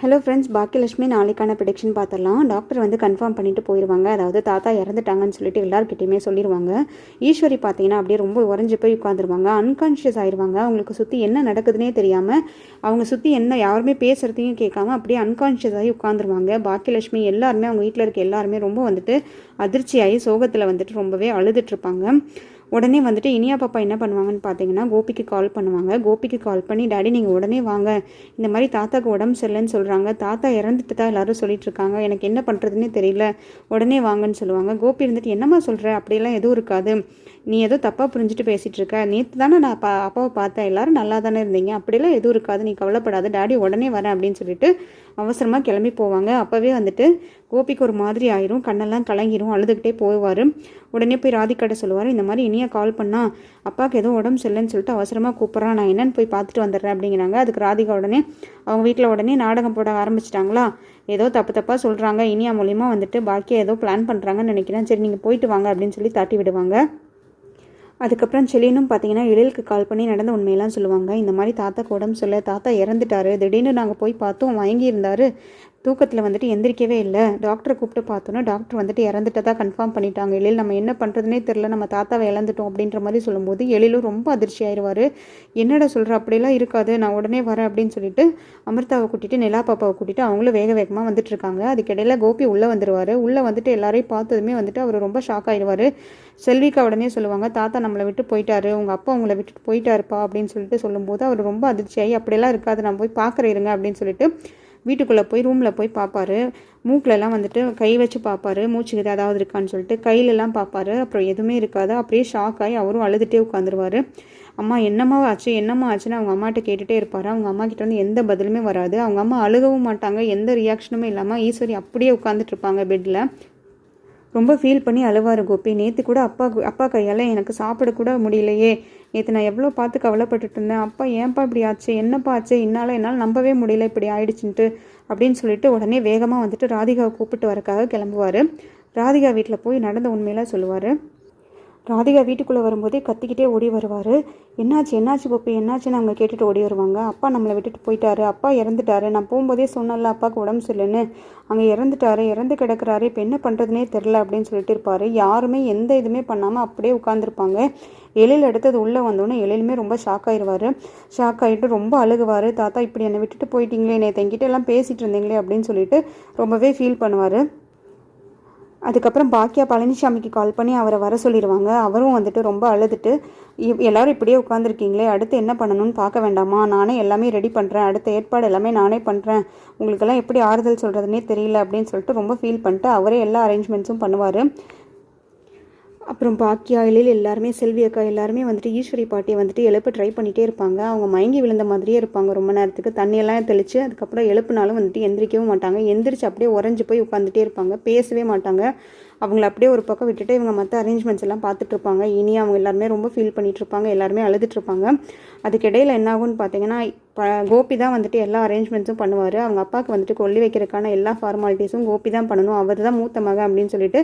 Hello friends, Baakiyalakshmi நாளைக்கான prediction பார்த்துடலாம். Doctor வந்து கன்ஃபார்ம் பண்ணிட்டு போயிடுவாங்க. அதாவது தாத்தா இறந்துட்டாங்கன்னு சொல்லிட்டு எல்லாருக்கிட்டையுமே சொல்லிடுவாங்க. ஈஸ்வரி பார்த்தீங்கன்னா அப்படியே ரொம்ப உறைஞ்சி போய் உட்காந்துருவாங்க. அன்கான்ஷியஸ் ஆயிடுவாங்க. அவங்களுக்கு சுற்றி என்ன நடக்குதுன்னே தெரியாமல், அவங்க சுற்றி என்ன யாருமே பேசுகிறதையும் கேட்காம அப்படியே அன்கான்ஷியஸ் ஆகி உட்காந்துருவாங்க. பாக்கியலட்சுமி எல்லாருமே அவங்க வீட்டில் இருக்க எல்லாருமே ரொம்ப வந்துட்டு அதிர்ச்சியாகி சோகத்தில் வந்துட்டு ரொம்பவே அழுதுட்ருப்பாங்க. உடனே வந்துட்டு இனியா பாப்பா என்ன பண்ணுவாங்கன்னு பார்த்தீங்கன்னா, கோபிக்கு கால் பண்ணுவாங்க. கோபிக்கு கால் பண்ணி, டாடி நீங்கள் உடனே வாங்க, இந்த மாதிரி தாத்தாக்கு உடம்பு சரியில்லைன்னு சொல்கிறாங்க, தாத்தா இறந்துட்டு தான் எல்லாரும் சொல்லிட்டு இருக்காங்க, எனக்கு என்ன பண்ணுறதுன்னே தெரியல, உடனே வாங்கன்னு சொல்லுவாங்க. கோபி இருந்துட்டு, என்னம்மா சொல்கிற, அப்படியெல்லாம் எதுவும் இருக்காது, நீ ஏதோ தப்பாக புரிஞ்சுட்டு பேசிகிட்டு இருக்க, நேற்று தானே நான் அப்பாவை பார்த்தேன், எல்லாரும் நல்லா தானே இருந்தீங்க, அப்படியெல்லாம் எதுவும் இருக்காது, நீ கவலைப்படாத, டாடி உடனே வரேன் அப்படின்னு சொல்லிட்டு அவசரமாக கிளம்பி போவாங்க. அப்போவே வந்துட்டு கோபிக்கு ஒரு மாதிரி ஆயிரும், கண்ணெல்லாம் கலங்கிரும், அழுதுகிட்டே போவார். உடனே போய் ராதிகாட்ட சொல்லுவார், இந்த மாதிரி இனியா கால் பண்ணால் அப்பாவுக்கு ஏதோ உடம்பு சரியில்லைன்னு சொல்லிட்டு அவசரமாக கூப்பிட்றான், நான் என்னென்னு போய் பார்த்துட்டு வந்துடுறேன் அப்படிங்கிறாங்க. அதுக்கு ராதிகா உடனே அவங்க வீட்டில் உடனே நாடகம் போட ஆரம்பிச்சிட்டாங்களா, ஏதோ தப்பாக சொல்கிறாங்க, இனியா மூலிமா வந்துட்டு பாக்கியா ஏதோ பிளான் பண்ணுறாங்கன்னு நினைக்கிறேன், சரி நீங்கள் போயிட்டு வாங்க அப்படின்னு சொல்லி தாட்டி விடுவாங்க. அதுக்கப்புறம் செலினும் பார்த்தீங்கன்னா எழிலுக்கு கால் பண்ணி நடந்த உண்மையெல்லாம் சொல்லுவாங்க. இந்த மாதிரி தாத்தாக்கு உடம்பு சொல்ல, தாத்தா இறந்துட்டாரு, திடீர்னு நாங்கள் போய் பார்த்தோம், வாங்கி இருந்தார், தூக்கத்தில் வந்துட்டு எந்திரிக்கவே இல்லை, டாக்டரை கூப்பிட்டு பார்த்தோன்னா டாக்டர் வந்துட்டு இறந்துட்டதா கன்ஃபார்ம் பண்ணிட்டாங்க, எழில் நம்ம என்ன பண்ணுறதுனே தெரில, நம்ம தாத்தாவை இழந்துட்டோம் அப்படின்ற மாதிரி சொல்லும்போது எழிலும் ரொம்ப அதிர்ச்சி ஆயிடுவார். என்னடா சொல்கிற, அப்படியெல்லாம் இருக்காது, நான் உடனே வரேன் அப்படின்னு சொல்லிட்டு அமிர்தாவை கூட்டிகிட்டு நிலா பாப்பாவை கூட்டிகிட்டு அவங்களும் வேகமாக வந்துட்டு இருக்காங்க. அதுக்கிடையில் கோபி உள்ளே வந்துடுவார். உள்ளே வந்துட்டு எல்லாரையும் பார்த்ததுமே வந்துட்டு அவர் ரொம்ப ஷாக் ஆயிடுவார். செல்விக்கா உடனே சொல்லுவாங்க, தாத்தா நம்மளை விட்டு போயிட்டாரு, உங்கள் அப்பா உங்களை விட்டுட்டு போயிட்டாருப்பா அப்படின்னு சொல்லிட்டு சொல்லும்போது அவர் ரொம்ப அதிர்ச்சியாகி, அப்படியெல்லாம் இருக்காது, நான் போய் பார்க்குறேன் இருங்க அப்படின்னு சொல்லிட்டு வீட்டுக்குள்ளே போய் ரூமில் போய் பார்ப்பாரு. மூக்கிலெல்லாம் வந்துட்டு கை வச்சு பார்ப்பாரு, மூச்சுக்கு ஏதாவது இருக்கான்னு சொல்லிட்டு கையிலெல்லாம் பார்ப்பாரு. அப்புறம் எதுவுமே இருக்காது. அப்படியே ஷாக் ஆகி அவரும் அழுதுகிட்டே உட்காந்துருவார். அம்மா என்னம்மா ஆச்சு ஆச்சுன்னு அவங்க அம்மாட்ட கேட்டுகிட்டே இருப்பார். அவங்க அம்மா கிட்ட வந்து எந்த பதிலுமே வராது. அவங்க அம்மா அழுகவும் மாட்டாங்க, எந்த ரியாக்ஷனுமே இல்லாமல் ஈஸ்வரி அப்படியே உட்காந்துட்டு இருப்பாங்க பெட்டில். ரொம்ப ஃபீல் பண்ணி அழுவார் கோபி. நேற்று கூட அப்பா கையால் எனக்கு சாப்பிடக்கூட முடியலையே, நேற்று நான் எவ்வளோ பார்த்து கவலைப்பட்டுட்டு இருந்தேன், அப்பா ஏன்ப்பா இப்படி ஆச்சு, என்னப்பா ஆச்சு, என்னால் நம்பவே முடியல இப்படி ஆயிடுச்சுன்ட்டு அப்படின்னு சொல்லிட்டு உடனே வேகமாக வந்துட்டு ராதிகாவை கூப்பிட்டு வரக்காக கிளம்புவார். ராதிகா வீட்டில் போய் நடந்த உண்மையெல்லாம் சொல்லுவார். ராதிகா வீட்டுக்குள்ளே வரும்போதே கத்திக்கிட்டே ஓடி வருவார். என்னாச்சு கோப்பி, என்னாச்சுன்னு அவங்க கேட்டுட்டு ஓடி வருவாங்க. அப்பா நம்மளை விட்டுட்டு போயிட்டாரு, அப்பா இறந்துட்டாரு, நான் போகும்போதே சொன்னல அப்பாவுக்கு உடம்பு சரியில்லைன்னு, அங்கே இறந்து கிடக்கிறாரு, இப்போ என்ன பண்ணுறதுனே தெரில அப்படின்னு சொல்லிட்டு இருப்பார். யாருமே எந்த இதுவுமே பண்ணாமல் அப்படியே உட்காந்துருப்பாங்க. எழில் எடுத்தது உள்ளே வந்தோன்னே எழிலுமே ரொம்ப ஷாக் ஆகிட்டு ரொம்ப அழுகுவார். தாத்தா இப்படி என்னை விட்டுட்டு போயிட்டீங்களே, நேற்று என்கிட்ட எல்லாம் பேசிகிட்டு இருந்தீங்களே அப்படின்னு சொல்லிட்டு ரொம்பவே ஃபீல் பண்ணுவார். அதுக்கப்புறம் பாக்கியா பழனிசாமிக்கு கால் பண்ணி அவரை வர சொல்லிடுவாங்க. அவரும் வந்துட்டு ரொம்ப அழுதுட்டு, எல்லோரும் இப்படியே உட்காந்துருக்கீங்களே, அடுத்து என்ன பண்ணணும்னு பார்க்க வேண்டாமா, நானே எல்லாமே ரெடி பண்ணுறேன், அடுத்த ஏற்பாடு எல்லாமே நானே பண்ணுறேன், உங்களுக்கெல்லாம் எப்படி ஆறுதல் சொல்கிறதுனே தெரியல அப்படின்னு சொல்லிட்டு ரொம்ப ஃபீல் பண்ணிட்டு அவரே எல்லா அரேஞ்ச்மெண்ட்ஸும் பண்ணுவார். அப்புறம் பாக்கியா எழில் எல்லாருமே செல்வி அக்கா எல்லாருமே வந்துட்டு ஈஸ்வரி பாட்டியை வந்துட்டு எழுப்ப ட்ரை பண்ணிகிட்டே இருப்பாங்க. அவங்க மயங்கி விழுந்த மாதிரியே இருப்பாங்க ரொம்ப நேரத்துக்கு. தண்ணியெல்லாம் தெளித்து அதுக்கப்புறம் எழுப்புனாலும் வந்துட்டு எந்திரிக்கவும் மாட்டாங்க. எந்திரிச்சு அப்படியே உறைஞ்சி போய் உட்காந்துட்டே இருப்பாங்க, பேசவே மாட்டாங்க. அவங்கள அப்படியே ஒரு பக்கம் விட்டுட்டு இவங்க மற்ற அரேஞ்ச்மெண்ட்ஸ் எல்லாம் பார்த்துட்ருப்பாங்க. இனி அவங்க எல்லாருமே ரொம்ப ஃபீல் பண்ணிகிட்ருப்பாங்க, எல்லாருமே அழுதுட்ருப்பாங்க. அதுக்கிடையில் என்ன ஆகும்னு பார்த்தீங்கன்னா, கோபி தான் வந்துட்டு எல்லா அரேஞ்ச்மெண்ட்ஸும் பண்ணுவார். அவங்க அப்பாவுக்கு வந்துட்டு கொல்லி வைக்கிறதுக்கான எல்லா ஃபார்மாலிட்டிஸும் கோபி தான் பண்ணணும், அவர் தான் மூத்த மகன் அப்படின்னு சொல்லிட்டு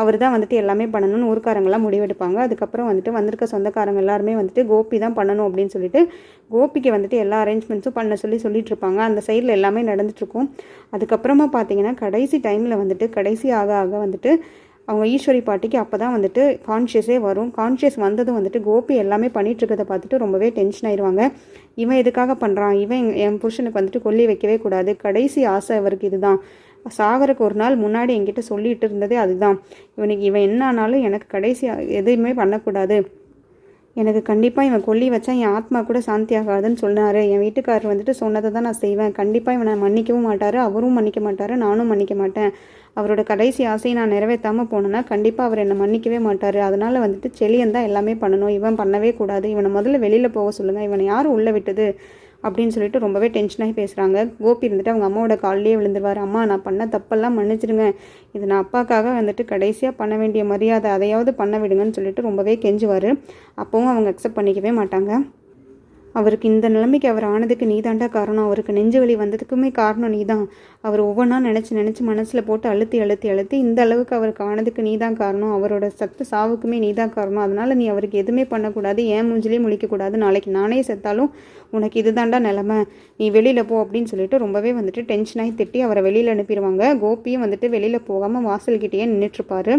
அவர் தான் வந்துட்டு எல்லாமே பண்ணணும்னு ஊர்க்காரங்களாம் முடிவெடுப்பாங்க. அதுக்கப்புறம் வந்துட்டு வந்திருக்க சொந்தக்காரங்க எல்லாருமே வந்துட்டு கோபி தான் பண்ணணும் அப்படின்னு சொல்லிட்டு கோபிக்கு வந்துட்டு எல்லா அரேஞ்ச்மெண்ட்ஸும் பண்ண சொல்லிட்டு இருப்பாங்க. அந்த சைடில் எல்லாமே நடந்துட்டுருக்கும். அதுக்கப்புறமா பார்த்தீங்கன்னா கடைசி டைமில் வந்துட்டு கடைசி ஆக வந்துட்டு அவங்க ஈஸ்வரி பாட்டிக்கு அப்போ தான் வந்துட்டு கான்ஷியஸே வரும். கான்ஷியஸ் வந்ததும் வந்துட்டு கோபி எல்லாமே பண்ணிகிட்ருக்கிறத பார்த்துட்டு ரொம்பவே டென்ஷன் ஆயிடுவாங்க. இவன் எதுக்காக பண்ணுறான், இவன் என் புருஷனுக்கு வந்துட்டு கொல்லி வைக்கவே கூடாது, கடைசி ஆசை அவருக்கு இதுதான், சாகருக்கு ஒரு நாள் முன்னாடி என்கிட்ட சொல்லிட்டு இருந்ததே அதுதான், இவன் என்ன ஆனாலும் எனக்கு கடைசி எதுவுமே பண்ணக்கூடாது, எனக்கு கண்டிப்பாக இவன் கொல்லி வச்சா என் ஆத்மா கூட சாந்தி ஆகாதுன்னு சொன்னார், என் வீட்டுக்காரர் வந்துட்டு சொன்னதை தான் நான் செய்வேன், கண்டிப்பாக இவனை மன்னிக்கவும் மாட்டார், அவரும் மன்னிக்க மாட்டார், நானும் மன்னிக்க மாட்டேன், அவரோட கடைசி ஆசையை நான் நிறைவேற்றாமல் போனேன்னா கண்டிப்பாக அவர் என்னை மன்னிக்கவே மாட்டார், அதனால் வந்துட்டு செலியன் தான் எல்லாமே பண்ணணும், இவன் பண்ணவே கூடாது, இவனை முதல்ல வெளியில் போக சொல்லுங்கள், இவனை யார் உள்ளே விட்டது அப்படின்னு சொல்லிட்டு ரொம்பவே டென்ஷனாகி பேசுகிறாங்க. கோபி இருந்துட்டு அவங்க அம்மாவோட காலிலே விழுந்துருவார். அம்மா நான் பண்ண தப்பெல்லாம் மன்னிச்சிடுங்க, இது நான் அப்பாக்காக வந்துட்டு கடைசியாக பண்ண வேண்டிய மரியாதை, அதையாவது பண்ண விடுங்கன்னு சொல்லிட்டு ரொம்பவே கெஞ்சுவார். அப்போவும் அவங்க அக்செப்ட் பண்ணிக்கவே மாட்டாங்க. அவருக்கு இந்த நிலைமைக்கு அவர் ஆனதுக்கு நீ தாண்டா காரணம். அவருக்கு நெஞ்சு வலி வந்ததுக்குமே காரணம் நீ தான். அவர் ஒவ்வொன்றா நினச்சி மனசில் போட்டு அழுத்தி இந்த அளவுக்கு அவருக்கு ஆனதுக்கு நீ தான் காரணம். அவரோட சாவுக்குமே நீ தான் காரணம். அதனால் நீ அவருக்கு எதுவுமே பண்ணக்கூடாது, ஏன் மூஞ்சிலே முழிக்கக்கூடாது. நாளைக்கு நானே செத்தாலும் உனக்கு இது தாண்டா நிலமை, நீ வெளியில் போ அப்படின்னு சொல்லிட்டு ரொம்பவே வந்துட்டு டென்ஷனாகி திட்டி அவரை வெளியில் அனுப்பிடுவாங்க. கோபியும் வந்துட்டு வெளியில் போகாமல் வாசல்கிட்டேயே நின்றுட்டுருப்பாரு.